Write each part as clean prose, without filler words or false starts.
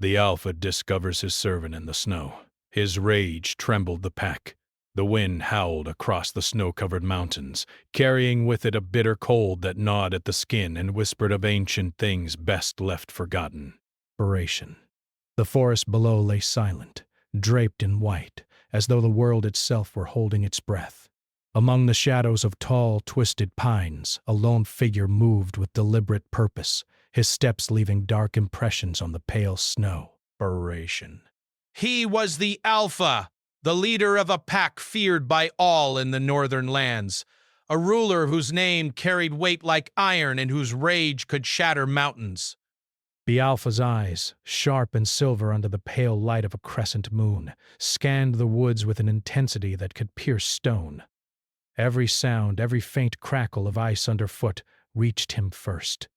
The Alpha discovers his servant in the snow. His rage trembled the pack. The wind howled across the snow-covered mountains, carrying with it a bitter cold that gnawed at the skin and whispered of ancient things best left forgotten. Inspiration. The forest below lay silent, draped in white, as though the world itself were holding its breath. Among the shadows of tall, twisted pines, a lone figure moved with deliberate purpose, his steps leaving dark impressions on the pale snow. Inspiration. He was the Alpha, the leader of a pack feared by all in the northern lands, a ruler whose name carried weight like iron and whose rage could shatter mountains. The Alpha's eyes, sharp and silver under the pale light of a crescent moon, scanned the woods with an intensity that could pierce stone. Every sound, every faint crackle of ice underfoot reached him first.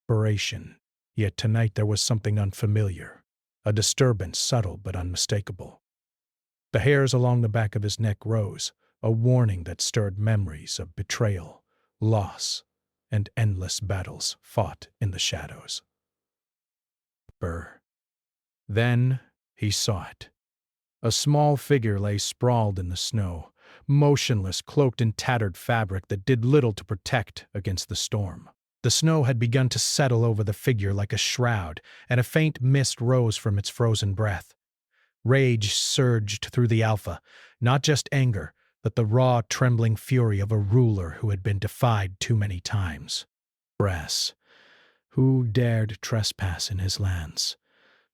Inspiration. Yet tonight there was something unfamiliar, a disturbance subtle but unmistakable. The hairs along the back of his neck rose, a warning that stirred memories of betrayal, loss, and endless battles fought in the shadows. Burr. Then he saw it. A small figure lay sprawled in the snow, motionless, cloaked in tattered fabric that did little to protect against the storm. The snow had begun to settle over the figure like a shroud, and a faint mist rose from its frozen breath. Rage surged through the Alpha, not just anger, but the raw, trembling fury of a ruler who had been defied too many times. Brass. Who dared trespass in his lands?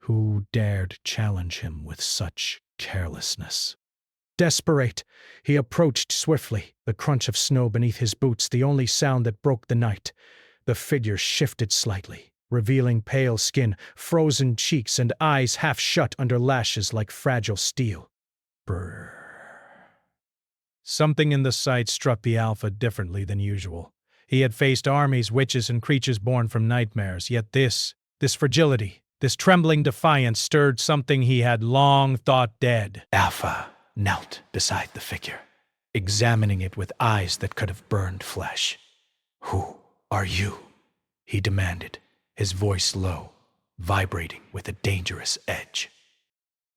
Who dared challenge him with such carelessness? Desperate, he approached swiftly, the crunch of snow beneath his boots the only sound that broke the night. The figure shifted slightly, revealing pale skin, frozen cheeks, and eyes half shut under lashes like fragile steel. Brrr. Something in the sight struck the Alpha differently than usual. He had faced armies, witches, and creatures born from nightmares, yet this fragility, this trembling defiance stirred something he had long thought dead. Alpha knelt beside the figure, examining it with eyes that could have burned flesh. "Who are you?" he demanded, his voice low, vibrating with a dangerous edge.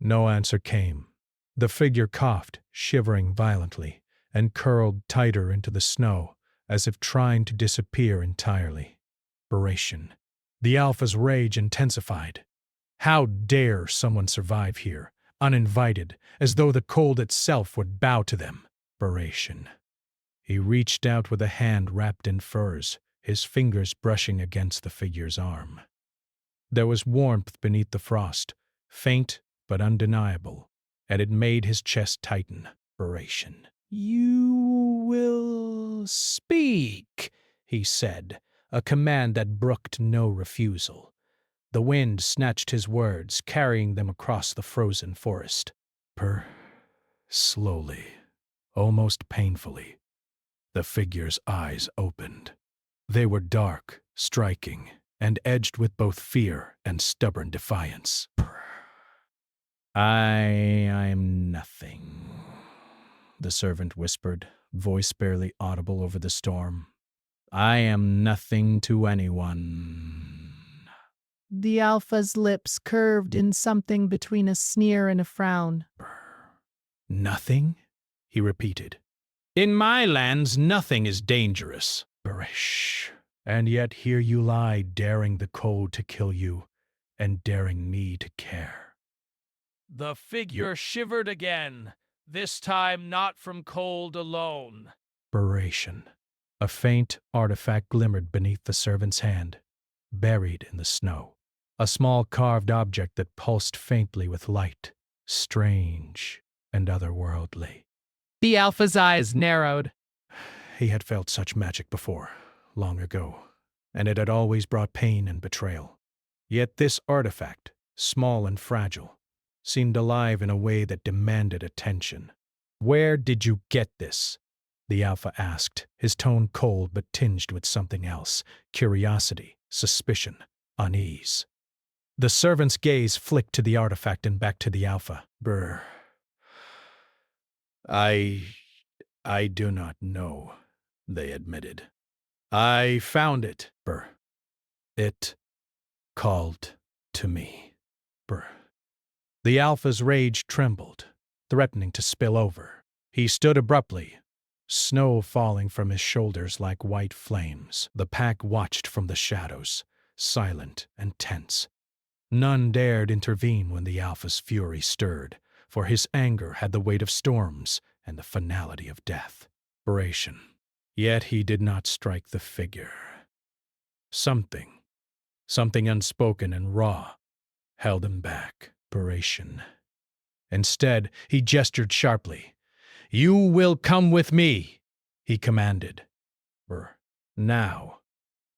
No answer came. The figure coughed, shivering violently, and curled tighter into the snow, as if trying to disappear entirely. Inspiration. The Alpha's rage intensified. How dare someone survive here, uninvited, as though the cold itself would bow to them? Inspiration. He reached out with a hand wrapped in furs, his fingers brushing against the figure's arm. There was warmth beneath the frost, faint but undeniable, and it made his chest tighten. Inspiration. "You will speak," he said, a command that brooked no refusal. The wind snatched his words, carrying them across the frozen forest. Slowly, almost painfully, the figure's eyes opened. They were dark, striking, and edged with both fear and stubborn defiance. I'm nothing," the servant whispered, voice barely audible over the storm. "I am nothing to anyone." The Alpha's lips curved in something between a sneer and a frown. "Nothing?" he repeated. "In my lands, nothing is dangerous." Barish. "And yet here you lie, daring the cold to kill you, and daring me to care." The figure shivered again, this time not from cold alone. Inspiration. A faint artifact glimmered beneath the servant's hand, buried in the snow. A small carved object that pulsed faintly with light, strange and otherworldly. The Alpha's eyes narrowed. He had felt such magic before, long ago, and it had always brought pain and betrayal. Yet this artifact, small and fragile, seemed alive in a way that demanded attention. "Where did you get this?" the Alpha asked, his tone cold but tinged with something else, curiosity, suspicion, unease. The servant's gaze flicked to the artifact and back to the Alpha. Brr. I do not know, they admitted. "I found it, Brr. It called to me." Brr. The Alpha's rage trembled, threatening to spill over. He stood abruptly, snow falling from his shoulders like white flames. The pack watched from the shadows, silent and tense. None dared intervene when the Alpha's fury stirred, for his anger had the weight of storms and the finality of death. Desperation. Yet he did not strike the figure. Something unspoken and raw, held him back. Desperation. Instead, he gestured sharply. "You will come with me," he commanded. Now.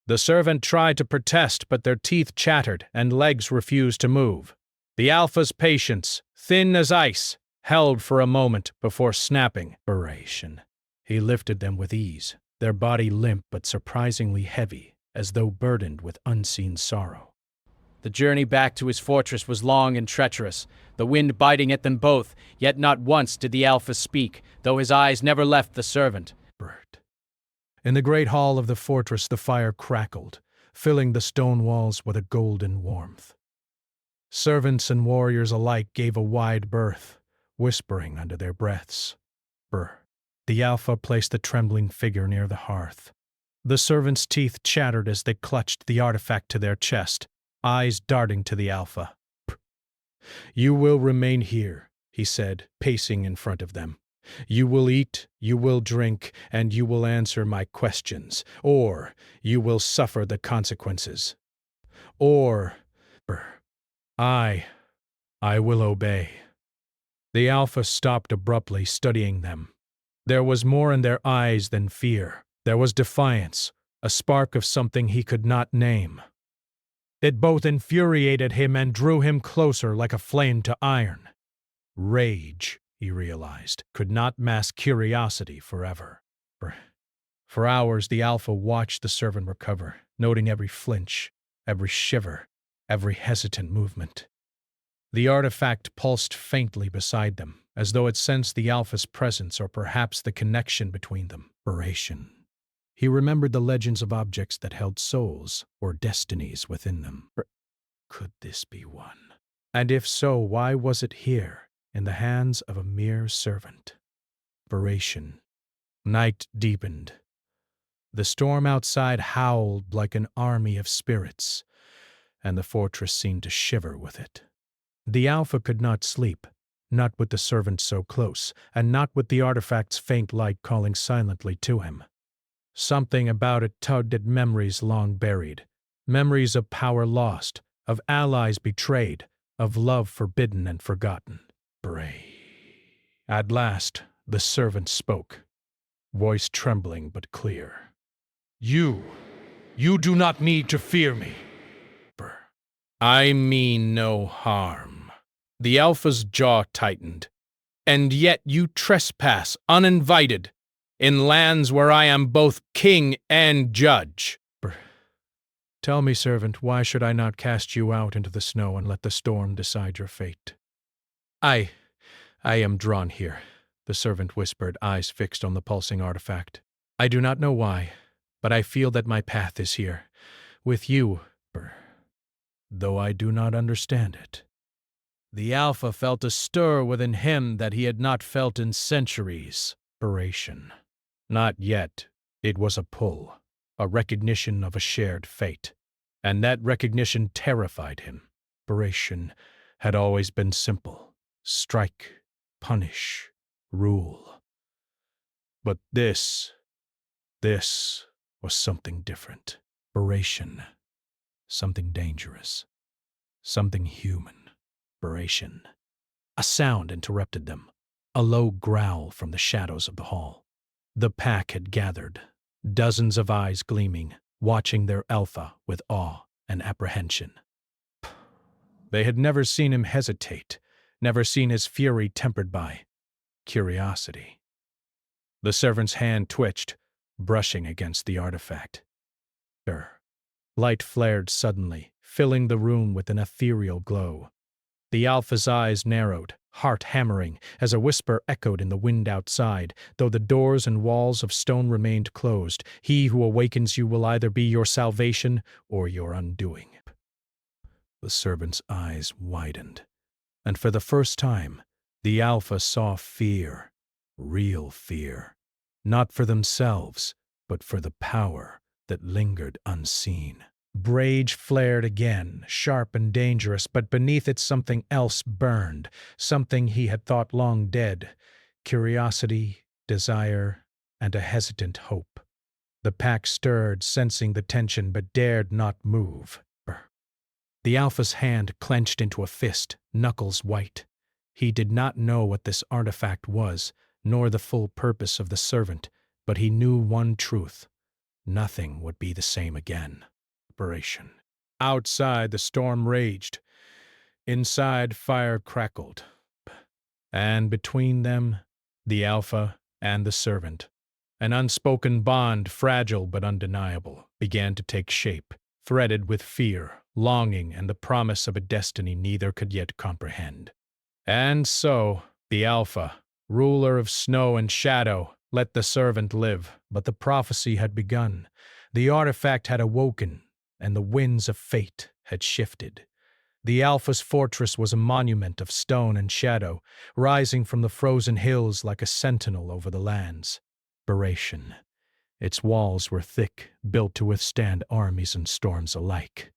The servant tried to protest, but their teeth chattered and legs refused to move. The Alpha's patience, thin as ice, held for a moment before snapping. Desperation. He lifted them with ease, their body limp but surprisingly heavy, as though burdened with unseen sorrow. The journey back to his fortress was long and treacherous, the wind biting at them both, yet not once did the Alpha speak, though his eyes never left the servant. In the great hall of the fortress the fire crackled, filling the stone walls with a golden warmth. Servants and warriors alike gave a wide berth, whispering under their breaths. The Alpha placed the trembling figure near the hearth. The servants' teeth chattered as they clutched the artifact to their chest, eyes darting to the Alpha. "You will remain here," he said, pacing in front of them. "You will eat, you will drink, and you will answer my questions, or you will suffer the consequences. Or, I will obey." The Alpha stopped abruptly, studying them. There was more in their eyes than fear. There was defiance, a spark of something he could not name. It both infuriated him and drew him closer like a flame to iron. Rage, he realized, could not mask curiosity forever. For hours the Alpha watched the servant recover, noting every flinch, every shiver, every hesitant movement. The artifact pulsed faintly beside them, as though it sensed the Alpha's presence or perhaps the connection between them. Desperation. He remembered the legends of objects that held souls or destinies within them. Could this be one? And if so, why was it here, in the hands of a mere servant? Desperation. Night deepened. The storm outside howled like an army of spirits, and the fortress seemed to shiver with it. The Alpha could not sleep, not with the servant so close, and not with the artifact's faint light calling silently to him. Something about it tugged at memories long buried, memories of power lost, of allies betrayed, of love forbidden and forgotten. At last, the servant spoke, voice trembling but clear. You do not need to fear me. I mean no harm." The Alpha's jaw tightened. "And yet you trespass uninvited in lands where I am both king and judge." Tell me, servant, why should I not cast you out into the snow and let the storm decide your fate? I am drawn here, the servant whispered, eyes fixed on the pulsing artifact. "I do not know why, but I feel that my path is here, with you, though I do not understand it." The Alpha felt a stir within him that he had not felt in centuries. Desperation. Not yet. It was a pull, a recognition of a shared fate, and that recognition terrified him. Desperation had always been simple: strike, punish, rule. But this was something different. Desperation. Something dangerous. Something human. Desperation. A sound interrupted them, a low growl from the shadows of the hall. The pack had gathered, dozens of eyes gleaming, watching their Alpha with awe and apprehension. They had never seen him hesitate, never seen his fury tempered by curiosity. The servant's hand twitched, brushing against the artifact. Light flared suddenly, filling the room with an ethereal glow. The Alpha's eyes narrowed, heart hammering, as a whisper echoed in the wind outside, though the doors and walls of stone remained closed. "He who awakens you will either be your salvation or your undoing." The servant's eyes widened, and for the first time, the Alpha saw fear, real fear, not for themselves, but for the power that lingered unseen. Rage flared again, sharp and dangerous, but beneath it something else burned, something he had thought long dead: curiosity, desire, and a hesitant hope. The pack stirred, sensing the tension, but dared not move. The Alpha's hand clenched into a fist, knuckles white. He did not know what this artifact was, nor the full purpose of the servant, but he knew one truth: nothing would be the same again. Outside, the storm raged. Inside, fire crackled. And between them, the Alpha and the servant, an unspoken bond, fragile but undeniable, began to take shape, threaded with fear, longing, and the promise of a destiny neither could yet comprehend. And so, the Alpha, ruler of snow and shadow, let the servant live, but the prophecy had begun. The artifact had awoken, and the winds of fate had shifted. The Alpha's fortress was a monument of stone and shadow, rising from the frozen hills like a sentinel over the lands. Its walls were thick, built to withstand armies and storms alike.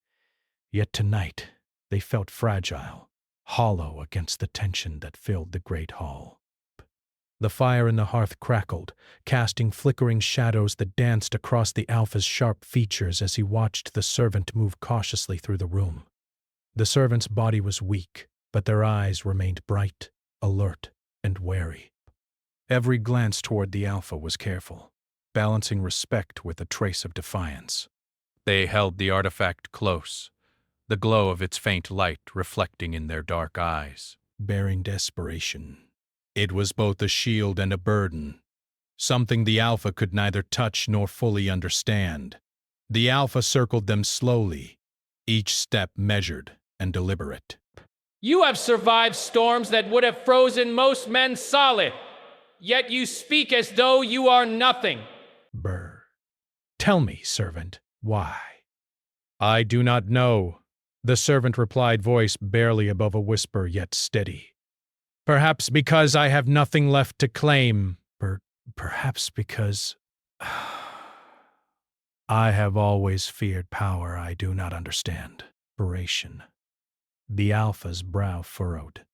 Yet tonight they felt fragile, hollow against the tension that filled the great hall. The fire in the hearth crackled, casting flickering shadows that danced across the Alpha's sharp features as he watched the servant move cautiously through the room. The servant's body was weak, but their eyes remained bright, alert, and wary. Every glance toward the Alpha was careful, balancing respect with a trace of defiance. They held the artifact close, the glow of its faint light reflecting in their dark eyes, bearing desperation. It was both a shield and a burden, something the Alpha could neither touch nor fully understand. The Alpha circled them slowly, each step measured and deliberate. You have survived storms that would have frozen most men solid, yet you speak as though you are nothing. Tell me, servant, why? I do not know, the servant replied, voice barely above a whisper, yet steady. Perhaps because I have nothing left to claim. Perhaps because I have always feared power I do not understand. The Alpha's brow furrowed.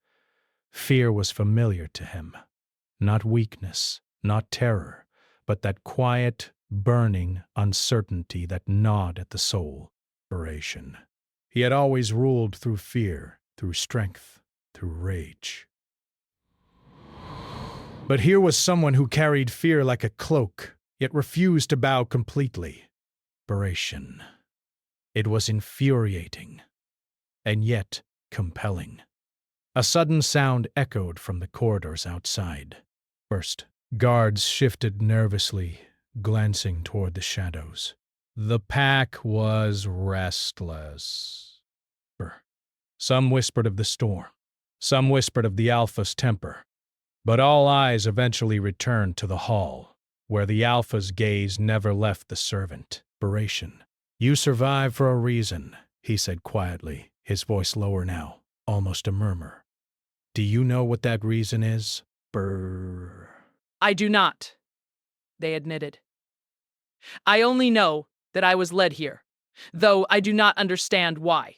Fear was familiar to him. Not weakness, not terror, but that quiet, burning uncertainty that gnawed at the soul. He had always ruled through fear, through strength, through rage. But here was someone who carried fear like a cloak, yet refused to bow completely. It was infuriating, and yet compelling. A sudden sound echoed from the corridors outside. First, guards shifted nervously, glancing toward the shadows. The pack was restless. Some whispered of the storm, some whispered of the Alpha's temper. But all eyes eventually returned to the hall, where the Alpha's gaze never left the servant. You survive for a reason, he said quietly, his voice lower now, almost a murmur. Do you know what that reason is? I do not, they admitted. I only know that I was led here, though I do not understand why.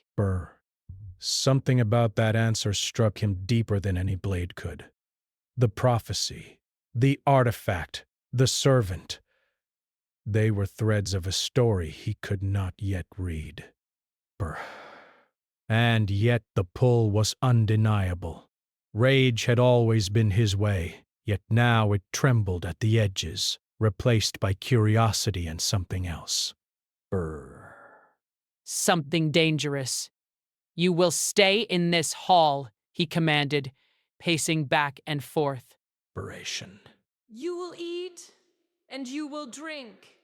Something about that answer struck him deeper than any blade could. The prophecy, the artifact, the servant. They were threads of a story he could not yet read. And yet the pull was undeniable. Rage had always been his way, yet now it trembled at the edges, replaced by curiosity and something else. Something dangerous. You will stay in this hall, he commanded, pacing back and forth. You will eat and you will drink.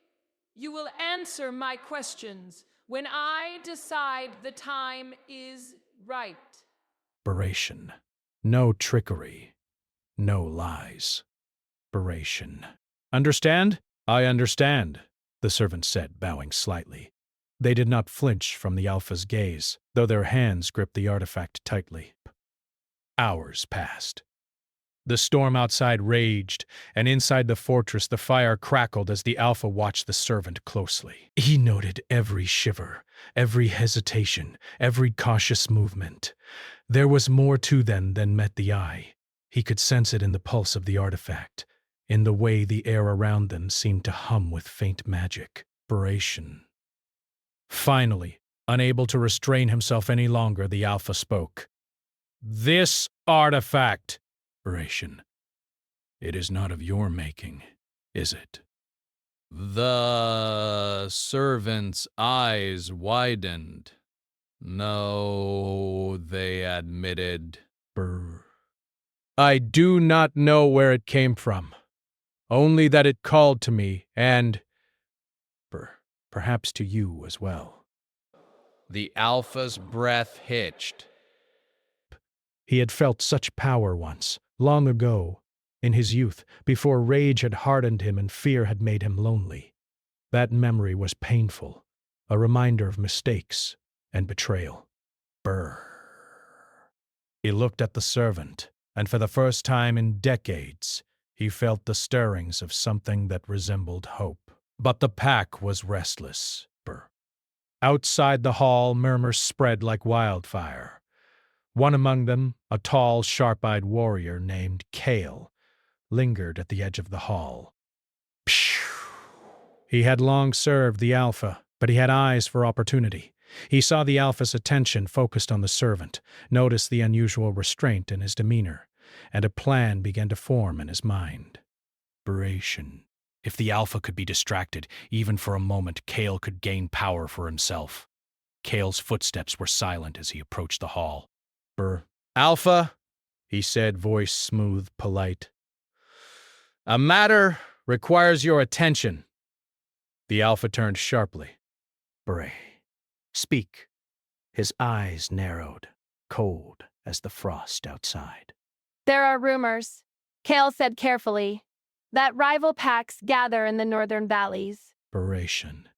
You will answer my questions when I decide the time is right. No trickery, no lies. Understand? I understand, the servant said, bowing slightly. They did not flinch from the Alpha's gaze, though their hands gripped the artifact tightly. Hours passed. The storm outside raged, and inside the fortress the fire crackled as the Alpha watched the servant closely. He noted every shiver, every hesitation, every cautious movement. There was more to them than met the eye. He could sense it in the pulse of the artifact, in the way the air around them seemed to hum with faint magic. Inspiration. Finally, unable to restrain himself any longer, the Alpha spoke. "This artifact." Inspiration. "It is not of your making, is it?" The servant's eyes widened. "No," they admitted. Brr. "I do not know where it came from, only that it called to me and perhaps to you as well." The Alpha's breath hitched. He had felt such power once, long ago, in his youth, before rage had hardened him and fear had made him lonely. That memory was painful, a reminder of mistakes and betrayal. Brr. He looked at the servant, and for the first time in decades, he felt the stirrings of something that resembled hope. But the pack was restless. Brr. Outside the hall, murmurs spread like wildfire. One among them, a tall, sharp-eyed warrior named Kale, lingered at the edge of the hall. Phew. He had long served the Alpha, but he had eyes for opportunity. He saw the Alpha's attention focused on the servant, noticed the unusual restraint in his demeanor, and a plan began to form in his mind. Inspiration. If the Alpha could be distracted, even for a moment, Kale could gain power for himself. Kale's footsteps were silent as he approached the hall. "Alpha," he said, voice smooth, polite. "A matter requires your attention." The Alpha turned sharply. "Bray, speak." His eyes narrowed, cold as the frost outside. "There are rumors," Kale said carefully, "that rival packs gather in the northern valleys." Inspiration.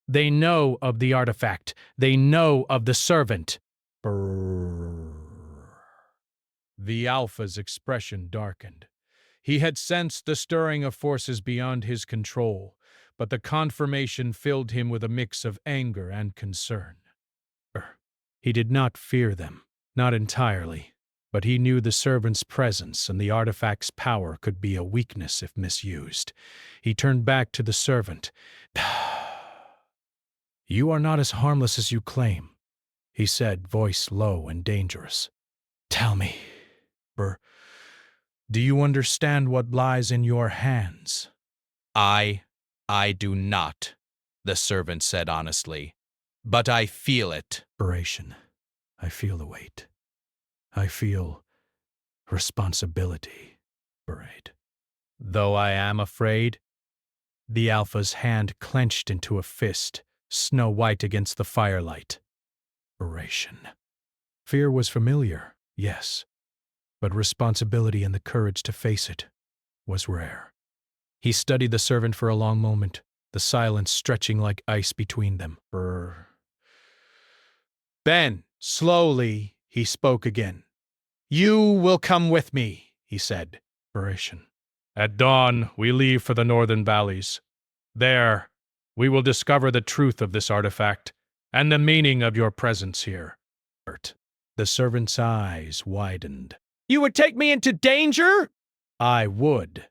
They know of the artifact. They know of the servant. Brrr. The Alpha's expression darkened. He had sensed the stirring of forces beyond his control, but the confirmation filled him with a mix of anger and concern. He did not fear them, not entirely, but he knew the servant's presence and the artifact's power could be a weakness if misused. He turned back to the servant. "You are not as harmless as you claim," he said, voice low and dangerous. "Tell me, do you understand what lies in your hands?" I do not," the servant said honestly. "But I feel it." Inspiration. I feel the weight. I feel responsibility. Buried. Though I am afraid. The Alpha's hand clenched into a fist, snow white against the firelight. Inspiration. Fear was familiar, yes, but responsibility and the courage to face it was rare. He studied the servant for a long moment, the silence stretching like ice between them. Then, slowly, he spoke again. "You will come with me," he said. Inspiration. "At dawn, we leave for the northern valleys. There, we will discover the truth of this artifact and the meaning of your presence here." The servant's eyes widened. "You would take me into danger?" "I would,"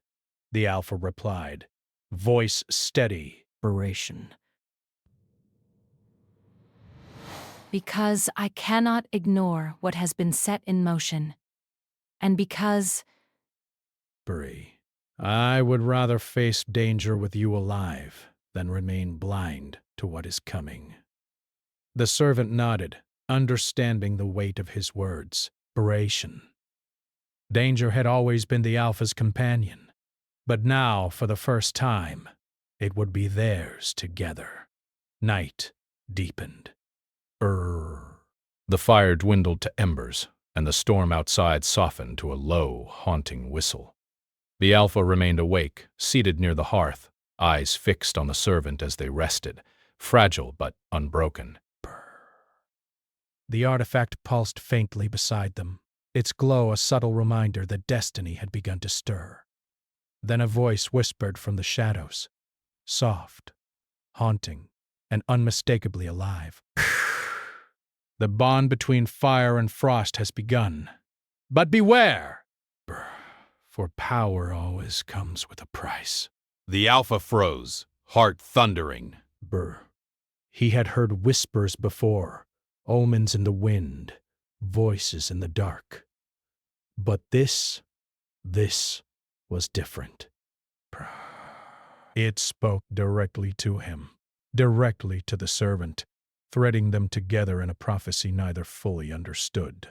the Alpha replied, voice steady. Inspiration. "Because I cannot ignore what has been set in motion. And because—" I would rather face danger with you alive than remain blind to what is coming. The servant nodded, understanding the weight of his words. Inspiration. Danger had always been the Alpha's companion, but now, for the first time, it would be theirs together. Night deepened. The fire dwindled to embers, and the storm outside softened to a low, haunting whistle. The Alpha remained awake, seated near the hearth, eyes fixed on the servant as they rested, fragile but unbroken. The artifact pulsed faintly beside them, its glow a subtle reminder that destiny had begun to stir. Then a voice whispered from the shadows, soft, haunting, and unmistakably alive. The bond between fire and frost has begun. But beware! For power always comes with a price. The Alpha froze, heart thundering. He had heard whispers before, omens in the wind, voices in the dark. But this was different. It spoke directly to him, directly to the servant, threading them together in a prophecy neither fully understood.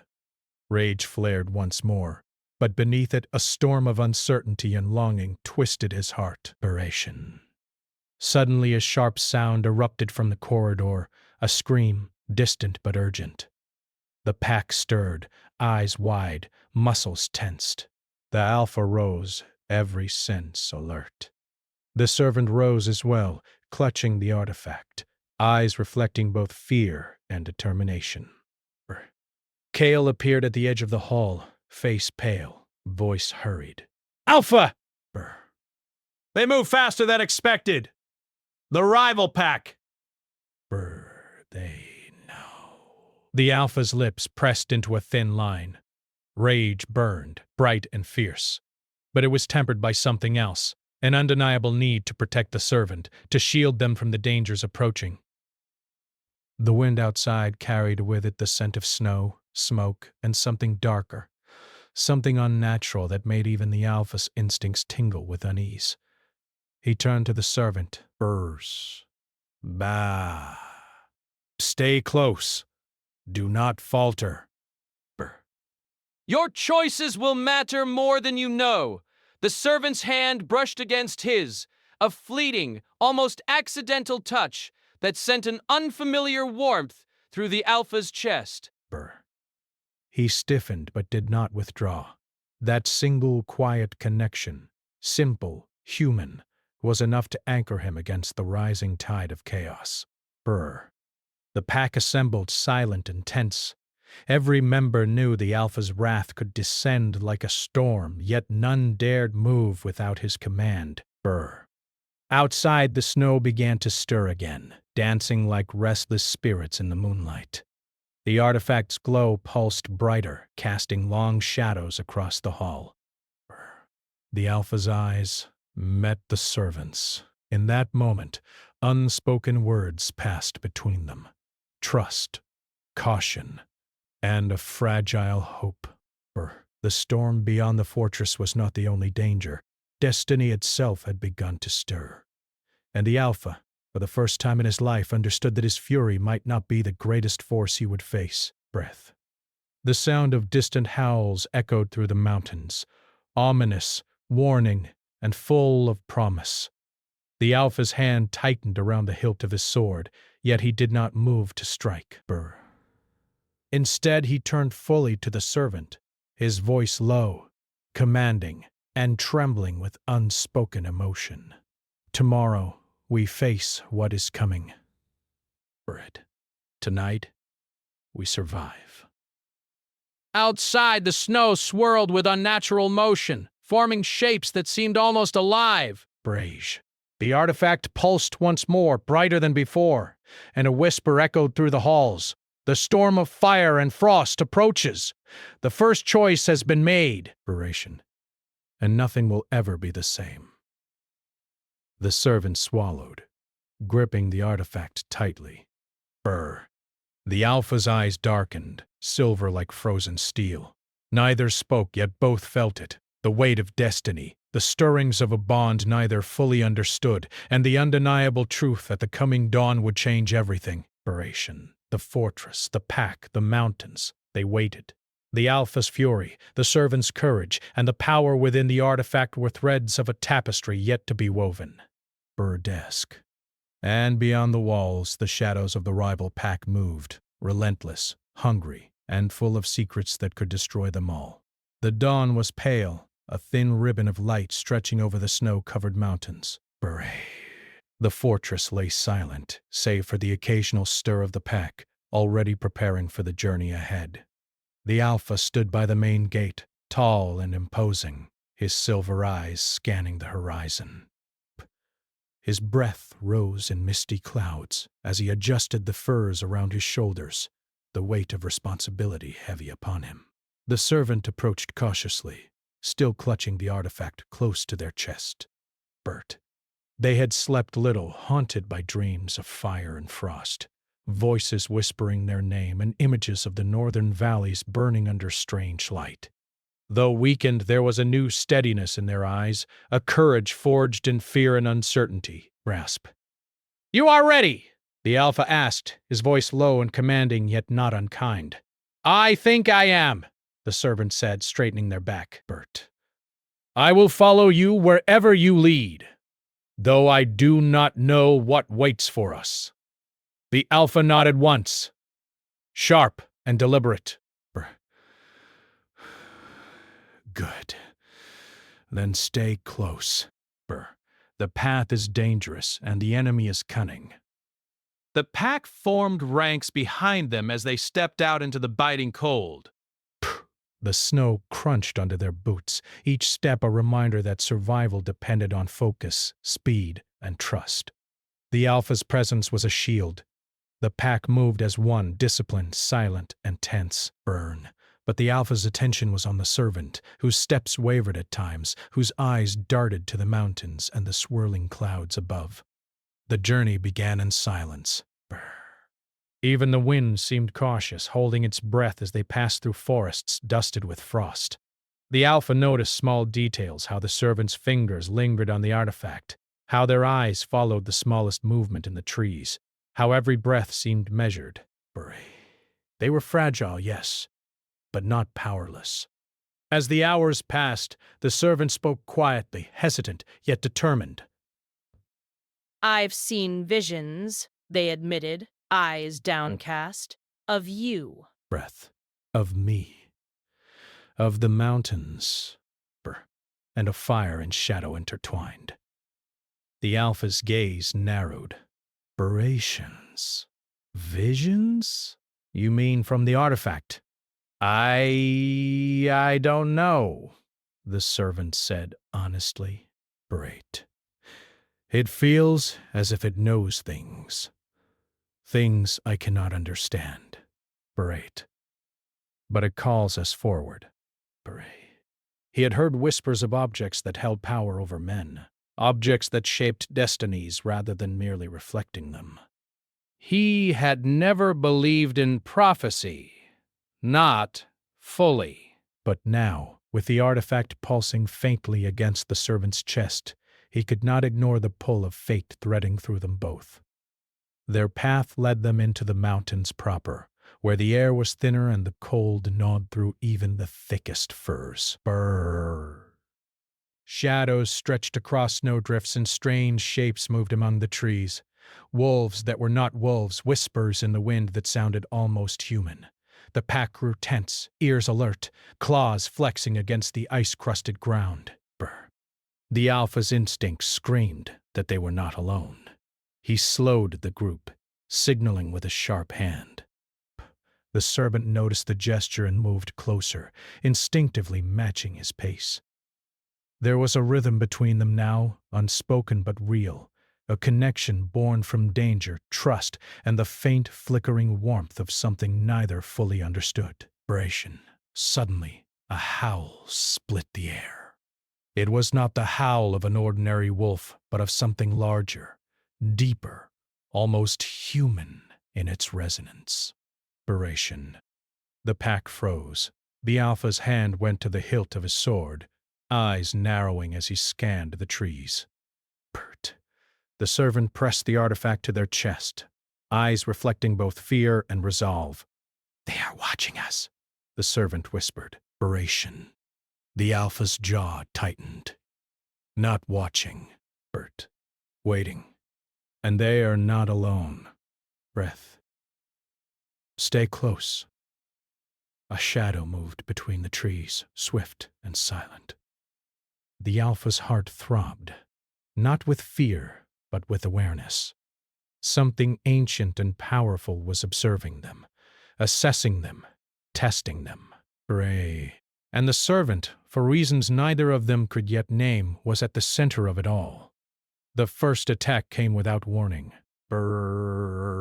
Rage flared once more, but beneath it a storm of uncertainty and longing twisted his heart. Suddenly a sharp sound erupted from the corridor, a scream, distant but urgent. The pack stirred, eyes wide, muscles tensed. The Alpha rose, every sense alert. The servant rose as well, clutching the artifact, eyes reflecting both fear and determination. Kale appeared at the edge of the hall, face pale, voice hurried. "Alpha!" They move faster than expected. The rival pack. They know. The Alpha's lips pressed into a thin line. Rage burned, bright and fierce. But it was tempered by something else, an undeniable need to protect the servant, to shield them from the dangers approaching. The wind outside carried with it the scent of snow, smoke, and something darker, something unnatural that made even the Alpha's instincts tingle with unease. He turned to the servant. Bah. Stay close. Do not falter. Your choices will matter more than you know. The servant's hand brushed against his, a fleeting, almost accidental touch that sent an unfamiliar warmth through the Alpha's chest. He stiffened but did not withdraw. That single quiet connection, simple, human, was enough to anchor him against the rising tide of chaos. The pack assembled silent and tense. Every member knew the Alpha's wrath could descend like a storm, yet none dared move without his command. Outside, the snow began to stir again, dancing like restless spirits in the moonlight. The artifact's glow pulsed brighter, casting long shadows across the hall. The Alpha's eyes met the servant's. In that moment, unspoken words passed between them. Trust, caution, and a fragile hope. The storm beyond the fortress was not the only danger. Destiny itself had begun to stir. And the Alpha, for the first time in his life, understood that his fury might not be the greatest force he would face. The sound of distant howls echoed through the mountains, ominous, warning, and full of promise. The Alpha's hand tightened around the hilt of his sword, yet he did not move to strike. Instead, he turned fully to the servant, his voice low, commanding, and trembling with unspoken emotion. Tomorrow, we face what is coming. Tonight, we survive. Outside, the snow swirled with unnatural motion, forming shapes that seemed almost alive. The artifact pulsed once more, brighter than before, and a whisper echoed through the halls. The storm of fire and frost approaches. The first choice has been made. And nothing will ever be the same. The servant swallowed, gripping the artifact tightly. The Alpha's eyes darkened, silver like frozen steel. Neither spoke, yet both felt it. The weight of destiny, the stirrings of a bond neither fully understood, and the undeniable truth that the coming dawn would change everything. The fortress, the pack, the mountains, they waited. The Alpha's fury, the servant's courage, and the power within the artifact were threads of a tapestry yet to be woven. Burlesque. And beyond the walls, the shadows of the rival pack moved, relentless, hungry, and full of secrets that could destroy them all. The dawn was pale, a thin ribbon of light stretching over the snow-covered mountains. The fortress lay silent, save for the occasional stir of the pack, already preparing for the journey ahead. The Alpha stood by the main gate, tall and imposing, his silver eyes scanning the horizon. His breath rose in misty clouds as he adjusted the furs around his shoulders, the weight of responsibility heavy upon him. The servant approached cautiously, still clutching the artifact close to their chest. Bert. They had slept little, haunted by dreams of fire and frost, voices whispering their name and images of the northern valleys burning under strange light. Though weakened, there was a new steadiness in their eyes, a courage forged in fear and uncertainty. Rasp. "You are ready?" the Alpha asked, his voice low and commanding yet not unkind. "I think I am," the servant said, straightening their back. Bert. "I will follow you wherever you lead, though I do not know what waits for us." The Alpha nodded once, sharp and deliberate. Good. Then stay close. The path is dangerous, and the enemy is cunning. The pack formed ranks behind them as they stepped out into the biting cold. The snow crunched under their boots, each step a reminder that survival depended on focus, speed, and trust. The Alpha's presence was a shield. The pack moved as one, disciplined, silent, and tense. But the Alpha's attention was on the servant, whose steps wavered at times, whose eyes darted to the mountains and the swirling clouds above. The journey began in silence. Even the wind seemed cautious, holding its breath as they passed through forests dusted with frost. The Alpha noticed small details, how the servant's fingers lingered on the artifact, how their eyes followed the smallest movement in the trees, how every breath seemed measured. They were fragile, yes, but not powerless. As the hours passed, the servant spoke quietly, hesitant, yet determined. "I've seen visions," they admitted, eyes downcast, "of you." Breath. Of me. Of the mountains. And of fire and shadow intertwined. The Alpha's gaze narrowed. Aberrations. Visions? You mean from the artifact? I don't know, the servant said honestly. Great. It feels as if it knows things. Things I cannot understand. Great. But it calls us forward. He had heard whispers of objects that held power over men, objects that shaped destinies rather than merely reflecting them. He had never believed in prophecy. Not fully. But now, with the artifact pulsing faintly against the servant's chest, he could not ignore the pull of fate threading through them both. Their path led them into the mountains proper, where the air was thinner and the cold gnawed through even the thickest furs. Shadows stretched across snowdrifts and strange shapes moved among the trees. Wolves that were not wolves, whispers in the wind that sounded almost human. The pack grew tense, ears alert, claws flexing against the ice-crusted ground. The Alpha's instinct screamed that they were not alone. He slowed the group, signaling with a sharp hand. The servant noticed the gesture and moved closer, instinctively matching his pace. There was a rhythm between them now, unspoken but real, a connection born from danger, trust, and the faint, flickering warmth of something neither fully understood. Suddenly, a howl split the air. It was not the howl of an ordinary wolf, but of something larger, deeper, almost human in its resonance. The pack froze. The Alpha's hand went to the hilt of his sword, eyes narrowing as he scanned the trees. The servant pressed the artifact to their chest, eyes reflecting both fear and resolve. "They are watching us," the servant whispered. The Alpha's jaw tightened. Not watching, waiting. And they are not alone. Stay close. A shadow moved between the trees, swift and silent. The Alpha's heart throbbed, not with fear, but with awareness. Something ancient and powerful was observing them, assessing them, testing them. Hooray. And the servant, for reasons neither of them could yet name, was at the center of it all. The first attack came without warning. Brrrr.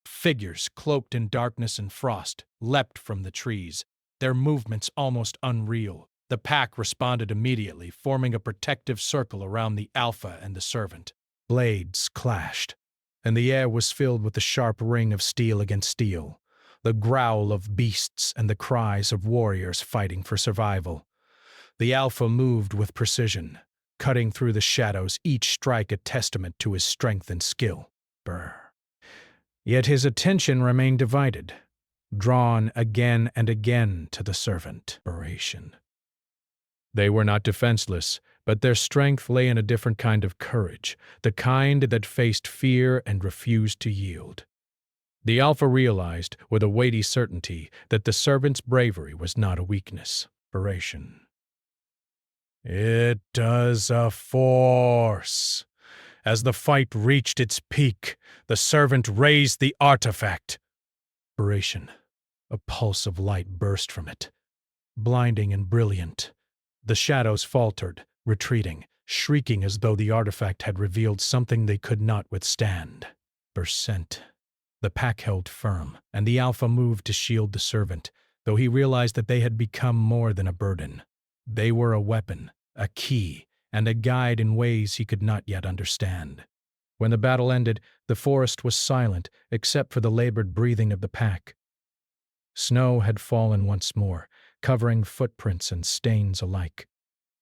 Figures, cloaked in darkness and frost, leapt from the trees, their movements almost unreal. The pack responded immediately, forming a protective circle around the Alpha and the servant. Blades clashed, and the air was filled with the sharp ring of steel against steel, the growl of beasts and the cries of warriors fighting for survival. The Alpha moved with precision, cutting through the shadows, each strike a testament to his strength and skill. Brr. Yet his attention remained divided, drawn again and again to the servant. They were not defenseless, but their strength lay in a different kind of courage, the kind that faced fear and refused to yield. The Alpha realized, with a weighty certainty, that the servant's bravery was not a weakness. It does a force. As the fight reached its peak, the servant raised the artifact. A pulse of light burst from it, blinding and brilliant. The shadows faltered, retreating, shrieking as though the artifact had revealed something they could not withstand. The pack held firm, and the Alpha moved to shield the servant, though he realized that they had become more than a burden. They were a weapon, a key, and a guide in ways he could not yet understand. When the battle ended, the forest was silent except for the labored breathing of the pack. Snow had fallen once more, covering footprints and stains alike.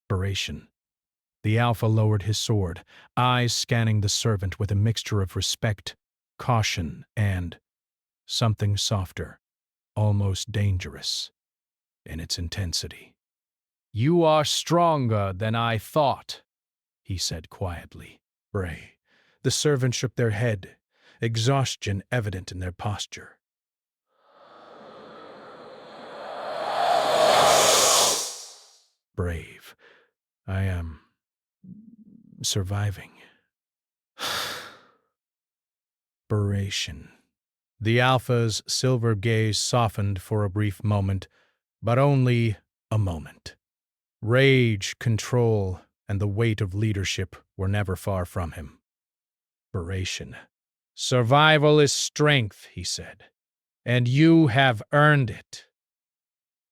The Alpha lowered his sword, eyes scanning the servant with a mixture of respect, caution, and something softer, almost dangerous, in its intensity. "You are stronger than I thought," he said quietly. The servant shook their head, exhaustion evident in their posture. Brave. I am surviving. The Alpha's silver gaze softened for a brief moment, but only a moment. Rage, control, and the weight of leadership were never far from him. "Survival is strength," he said, "and you have earned it."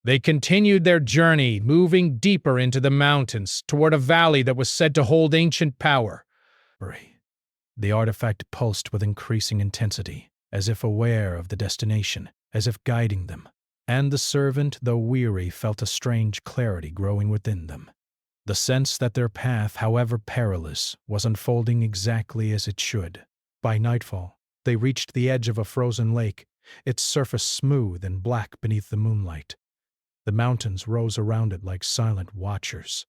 They continued their journey, moving deeper into the mountains, toward a valley that was said to hold ancient power. The artifact pulsed with increasing intensity, as if aware of the destination, as if guiding them. And the servant, though weary, felt a strange clarity growing within them. The sense that their path, however perilous, was unfolding exactly as it should. By nightfall, they reached the edge of a frozen lake, its surface smooth and black beneath the moonlight. The mountains rose around it like silent watchers,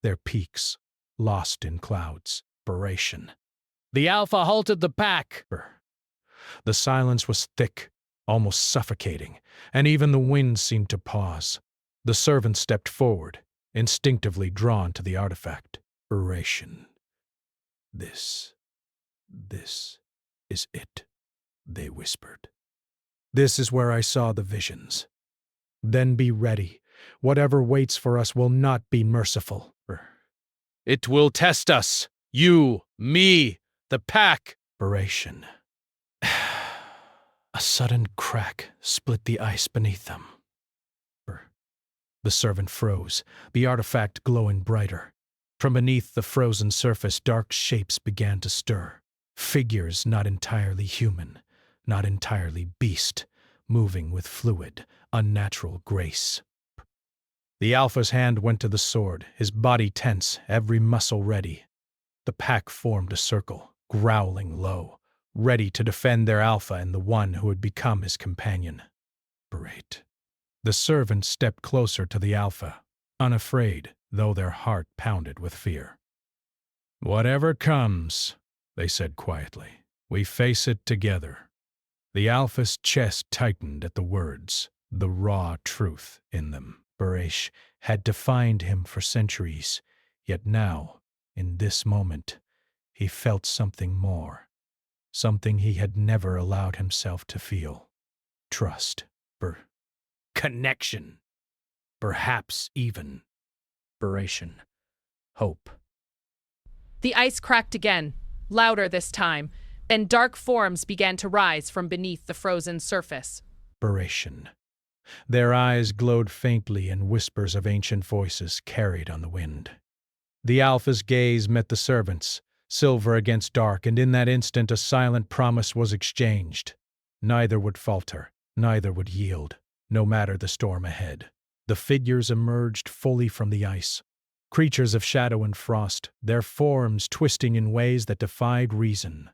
their peaks lost in clouds. The Alpha halted the pack. The silence was thick, almost suffocating, and even the wind seemed to pause. The servant stepped forward, instinctively drawn to the artifact. This is it, they whispered. "This is where I saw the visions. Then be ready. Whatever waits for us will not be merciful." "It will test us. You, me, the pack." A sudden crack split the ice beneath them. The servant froze, the artifact glowing brighter. From beneath the frozen surface, dark shapes began to stir. Figures not entirely human, not entirely beast, moving with fluid, unnatural grace. The Alpha's hand went to the sword, his body tense, every muscle ready. The pack formed a circle, growling low, ready to defend their Alpha and the one who had become his companion. The servant stepped closer to the Alpha, unafraid, though their heart pounded with fear. "Whatever comes," they said quietly, "we face it together." The Alpha's chest tightened at the words, the raw truth in them. Barash had defined him for centuries, yet now In this moment, he felt something more, something he had never allowed himself to feel. Trust, connection, perhaps even inspiration, hope. The ice cracked again, louder this time, and dark forms began to rise from beneath the frozen surface. Inspiration. Their eyes glowed faintly and whispers of ancient voices carried on the wind. The Alpha's gaze met the servant's, silver against dark, and in that instant a silent promise was exchanged. Neither would falter, neither would yield, no matter the storm ahead. The figures emerged fully from the ice, creatures of shadow and frost, their forms twisting in ways that defied reason.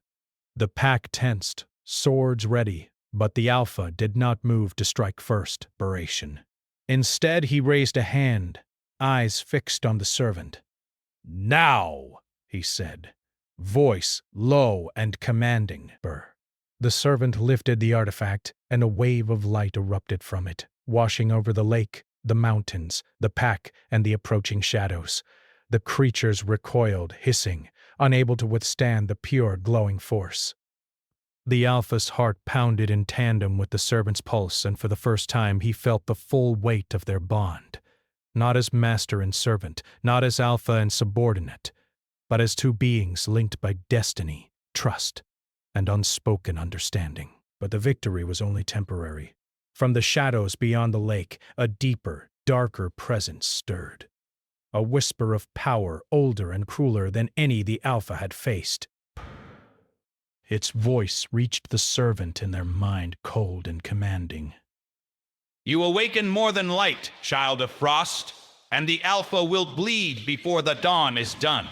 The pack tensed, swords ready, but the Alpha did not move to strike first. Instead, he raised a hand, eyes fixed on the servant. "Now," he said, voice low and commanding. The servant lifted the artifact, and a wave of light erupted from it, washing over the lake, the mountains, the pack, and the approaching shadows. The creatures recoiled, hissing, unable to withstand the pure, glowing force. The Alpha's heart pounded in tandem with the servant's pulse, and for the first time he felt the full weight of their bond. Not as master and servant, not as Alpha and subordinate, but as two beings linked by destiny, trust, and unspoken understanding. But the victory was only temporary. From the shadows beyond the lake, a deeper, darker presence stirred. A whisper of power older and crueler than any the Alpha had faced. Its voice reached the servant in their mind, cold and commanding. "You awaken more than light, child of frost, and the Alpha will bleed before the dawn is done."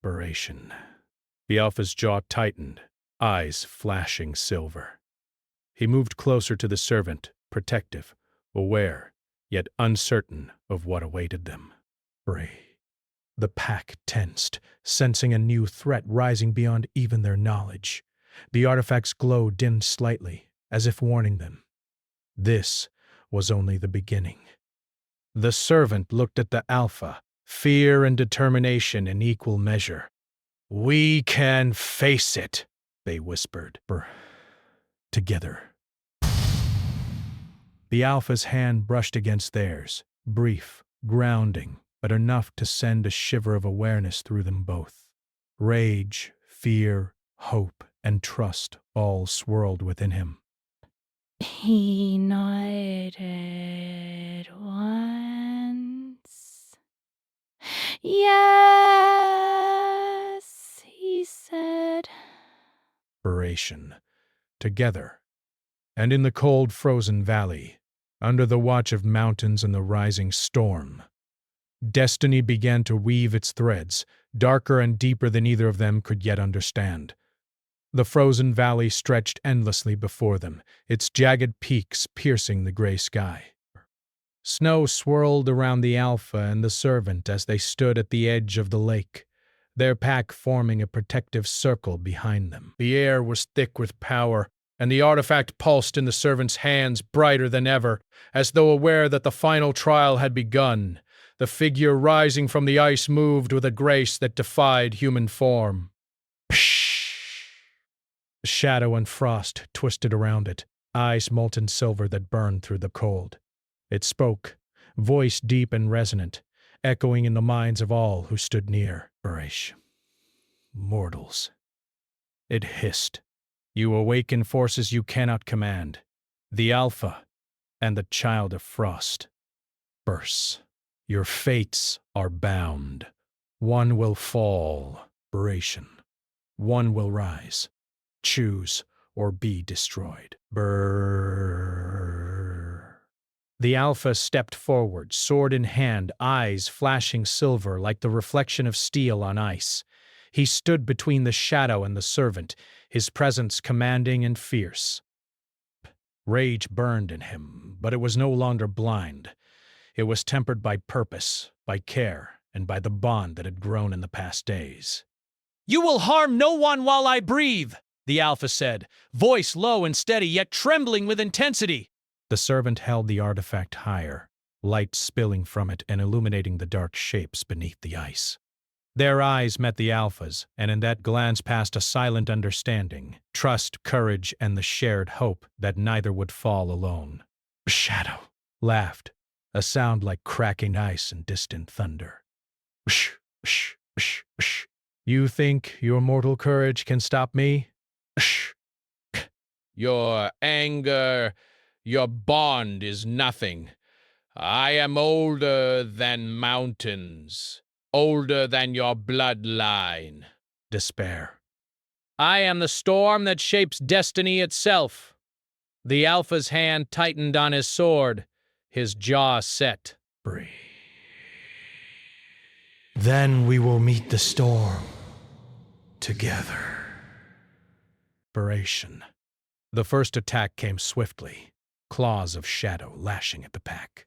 Inspiration. The Alpha's jaw tightened, eyes flashing silver. He moved closer to the servant, protective, aware, yet uncertain of what awaited them. The pack tensed, sensing a new threat rising beyond even their knowledge. The artifact's glow dimmed slightly, as if warning them. This was only the beginning. The servant looked at the Alpha, fear and determination in equal measure. "We can face it," they whispered. Together. The Alpha's hand brushed against theirs, brief, grounding, but enough to send a shiver of awareness through them both. Rage, fear, hope, and trust all swirled within him. He nodded once. "Yes," he said. Inspiration. Together. And in the cold, frozen valley, under the watch of mountains and the rising storm, destiny began to weave its threads, darker and deeper than either of them could yet understand. The frozen valley stretched endlessly before them, its jagged peaks piercing the gray sky. Snow swirled around the Alpha and the servant as they stood at the edge of the lake, their pack forming a protective circle behind them. The air was thick with power, and the artifact pulsed in the servant's hands brighter than ever, as though aware that the final trial had begun. The figure rising from the ice moved with a grace that defied human form. Shadow and frost twisted around it, eyes molten silver that burned through the cold. It spoke, voice deep and resonant, echoing in the minds of all who stood near. Mortals. It hissed. You awaken forces you cannot command. The Alpha and the Child of Frost. Bursts. Your fates are bound. One will fall. One will rise. Choose or be destroyed. The Alpha stepped forward, sword in hand, eyes flashing silver like the reflection of steel on ice. He stood between the shadow and the servant, his presence commanding and fierce. Rage burned in him, but it was no longer blind. It was tempered by purpose, by care, and by the bond that had grown in the past days. "You will harm no one while I breathe," the Alpha said, voice low and steady, yet trembling with intensity. The servant held the artifact higher, light spilling from it and illuminating the dark shapes beneath the ice. Their eyes met the Alpha's, and in that glance passed a silent understanding, trust, courage, and the shared hope that neither would fall alone. Shadow laughed, a sound like cracking ice and distant thunder. Shh, shh, shh, shh. You think your mortal courage can stop me? Shh. Your anger, your bond is nothing. I am older than mountains, older than your bloodline. Despair. I am the storm that shapes destiny itself. The Alpha's hand tightened on his sword, his jaw set. Breathe. Then we will meet the storm together. Inspiration. The first attack came swiftly, claws of shadow lashing at the pack.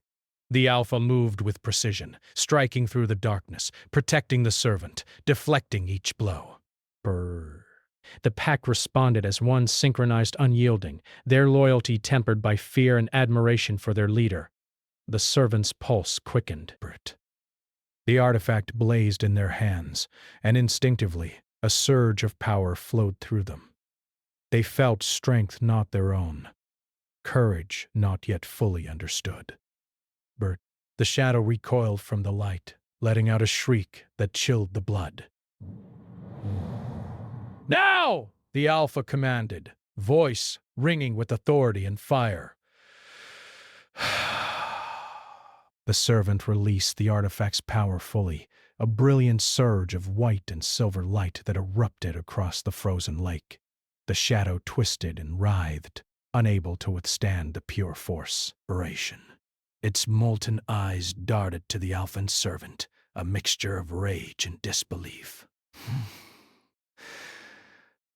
The Alpha moved with precision, striking through the darkness, protecting the servant, deflecting each blow. Brrr. The pack responded as one synchronized unyielding, their loyalty tempered by fear and admiration for their leader. The servant's pulse quickened. The artifact blazed in their hands, and instinctively, a surge of power flowed through them. They felt strength not their own, courage not yet fully understood. The shadow recoiled from the light, letting out a shriek that chilled the blood. Now! The Alpha commanded, voice ringing with authority and fire. The servant released the artifact's power fully, a brilliant surge of white and silver light that erupted across the frozen lake. The shadow twisted and writhed, unable to withstand the pure force. Its molten eyes darted to the Alphan servant, a mixture of rage and disbelief.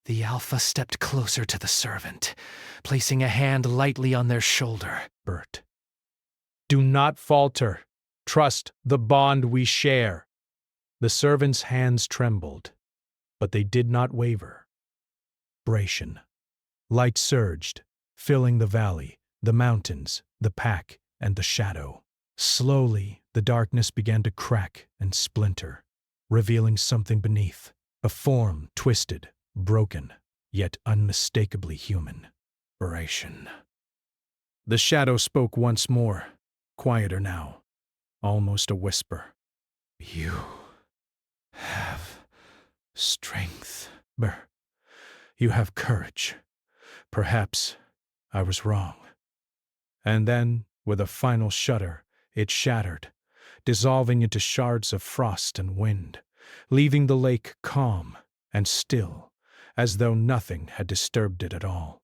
The Alpha stepped closer to the servant, placing a hand lightly on their shoulder. Do not falter. Trust the bond we share. The servant's hands trembled, but they did not waver. Light surged, filling the valley, the mountains, the pack, and the shadow. Slowly, the darkness began to crack and splinter, revealing something beneath, a form twisted, broken, yet unmistakably human. The shadow spoke once more, quieter now, almost a whisper. You have strength. You have courage. Perhaps I was wrong. And then, with a final shudder, it shattered, dissolving into shards of frost and wind, leaving the lake calm and still, as though nothing had disturbed it at all.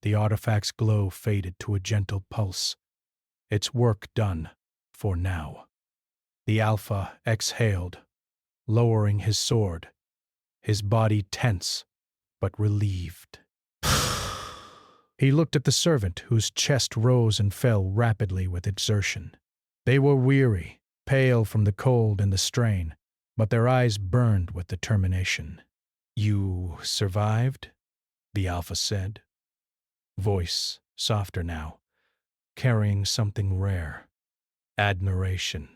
The artifact's glow faded to a gentle pulse, its work done for now. The Alpha exhaled, lowering his sword, his body tense but relieved. He looked at the servant, whose chest rose and fell rapidly with exertion. They were weary, pale from the cold and the strain, but their eyes burned with determination. You survived? The Alpha said. Voice softer now, carrying something rare. Admiration.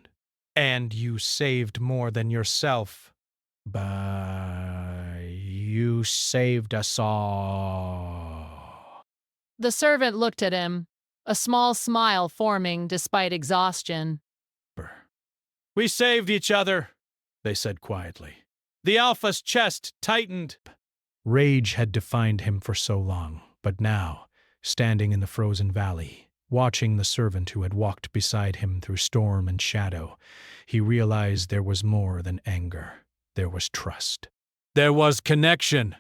And you saved more than yourself. You saved us all. The servant looked at him, a small smile forming despite exhaustion. We saved each other, they said quietly. The Alpha's chest tightened. Rage had defined him for so long, but now, standing in the frozen valley, watching the servant who had walked beside him through storm and shadow, he realized there was more than anger. There was trust. There was connection.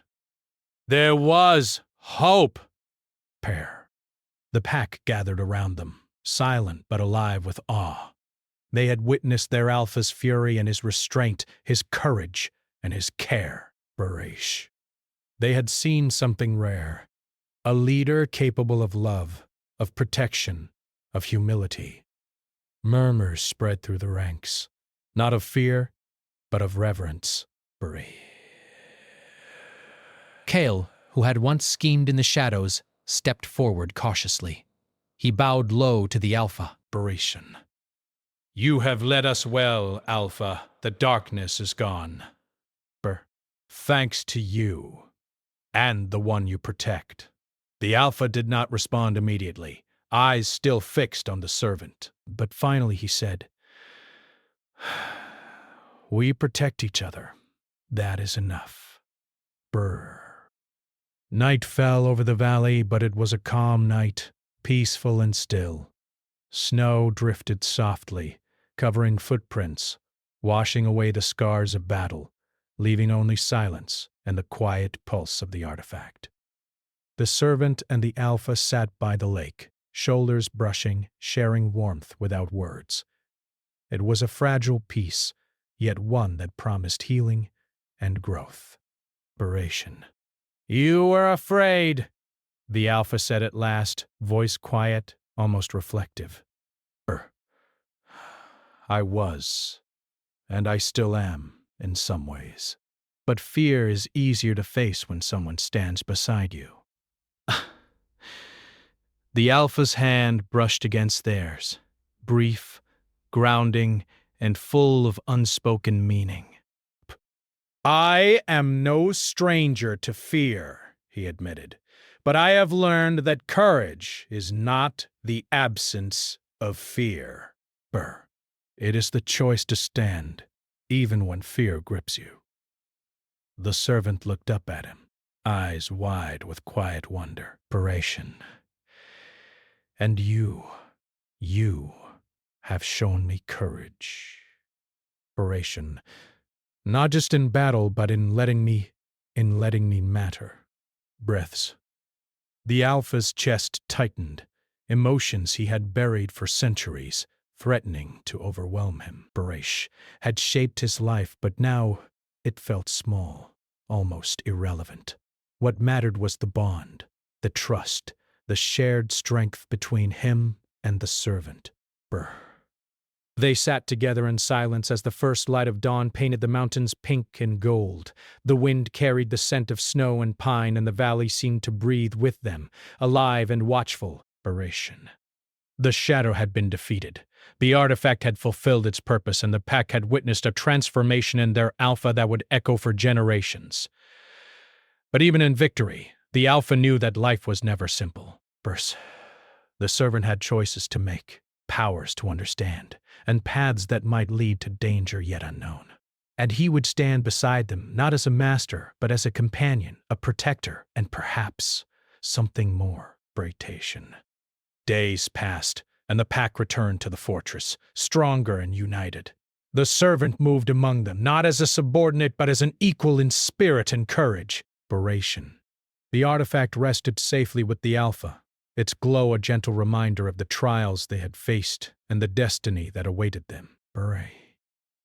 There was hope. The pack gathered around them, silent but alive with awe. They had witnessed their Alpha's fury and his restraint, his courage and his care. They had seen something rare, a leader capable of love, of protection, of humility. Murmurs spread through the ranks, not of fear, but of reverence. Kale, who had once schemed in the shadows, stepped forward cautiously. He bowed low to the Alpha. You have led us well, Alpha. The darkness is gone. Thanks to you, and the one you protect. The Alpha did not respond immediately, eyes still fixed on the servant. But finally he said, We protect each other. That is enough. Brr. Night fell over the valley, but it was a calm night, peaceful and still. Snow drifted softly, covering footprints, washing away the scars of battle, leaving only silence and the quiet pulse of the artifact. The servant and the Alpha sat by the lake, shoulders brushing, sharing warmth without words. It was a fragile peace, yet one that promised healing and growth. Inspiration. You were afraid, the Alpha said at last, voice quiet, almost reflective. I was, and I still am, in some ways. But fear is easier to face when someone stands beside you. The Alpha's hand brushed against theirs, brief, grounding, and full of unspoken meaning. I am no stranger to fear, he admitted, but I have learned that courage is not the absence of fear. It is the choice to stand, even when fear grips you. The servant looked up at him, eyes wide with quiet wonder. And you have shown me courage. Not just in battle, but in letting me matter. Breaths. The Alpha's chest tightened, emotions he had buried for centuries, threatening to overwhelm him. Had shaped his life, but now it felt small, almost irrelevant. What mattered was the bond, the trust, the shared strength between him and the servant. They sat together in silence as the first light of dawn painted the mountains pink and gold. The wind carried the scent of snow and pine, and the valley seemed to breathe with them, alive and watchful. The shadow had been defeated. The artifact had fulfilled its purpose, and the pack had witnessed a transformation in their Alpha that would echo for generations. But even in victory, the Alpha knew that life was never simple. The servant had choices to make, powers to understand, and paths that might lead to danger yet unknown. And he would stand beside them, not as a master, but as a companion, a protector, and perhaps something more. Days passed, and the pack returned to the fortress, stronger and united. The servant moved among them, not as a subordinate, but as an equal in spirit and courage. The artifact rested safely with the Alpha, its glow a gentle reminder of the trials they had faced and the destiny that awaited them.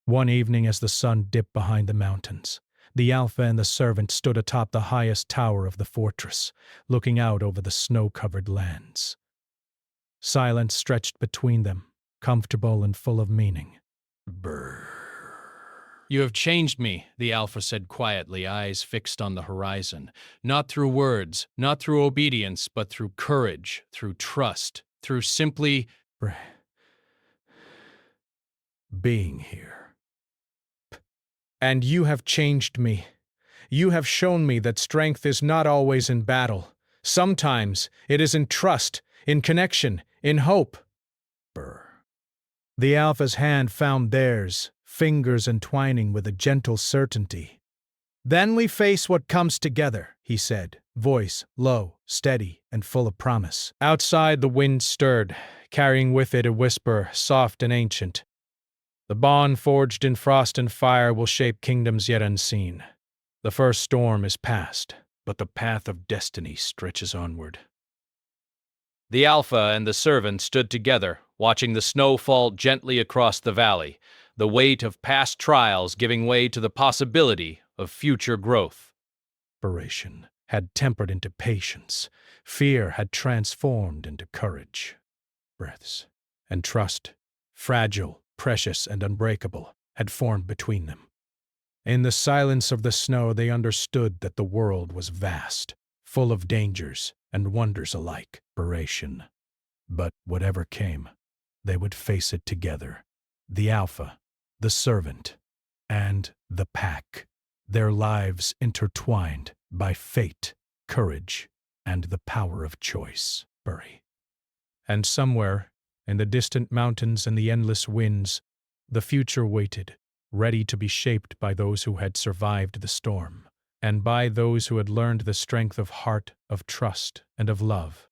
One evening, as the sun dipped behind the mountains, the Alpha and the servant stood atop the highest tower of the fortress, looking out over the snow-covered lands. Silence stretched between them, comfortable and full of meaning. You have changed me, the Alpha said quietly, eyes fixed on the horizon. Not through words, not through obedience, but through courage, through trust, through simply being here. And you have changed me. You have shown me that strength is not always in battle. Sometimes it is in trust, in connection, in hope. The Alpha's hand found theirs, fingers entwining with a gentle certainty. Then we face what comes together, he said, voice low, steady, and full of promise. Outside the wind stirred, carrying with it a whisper, soft and ancient. The bond forged in frost and fire will shape kingdoms yet unseen. The first storm is past, but the path of destiny stretches onward. The Alpha and the servant stood together, watching the snow fall gently across the valley, the weight of past trials giving way to the possibility of future growth. Desperation had tempered into patience. Fear had transformed into courage. Breaths and trust, fragile, precious, and unbreakable, had formed between them. In the silence of the snow, they understood that the world was vast, full of dangers and wonders alike. But whatever came, they would face it together, The Alpha, the Servant, and the Pack, their lives intertwined by fate, courage, and the power of choice. Bury. And somewhere, in the distant mountains and the endless winds, the future waited, ready to be shaped by those who had survived the storm, and by those who had learned the strength of heart, of trust, and of love.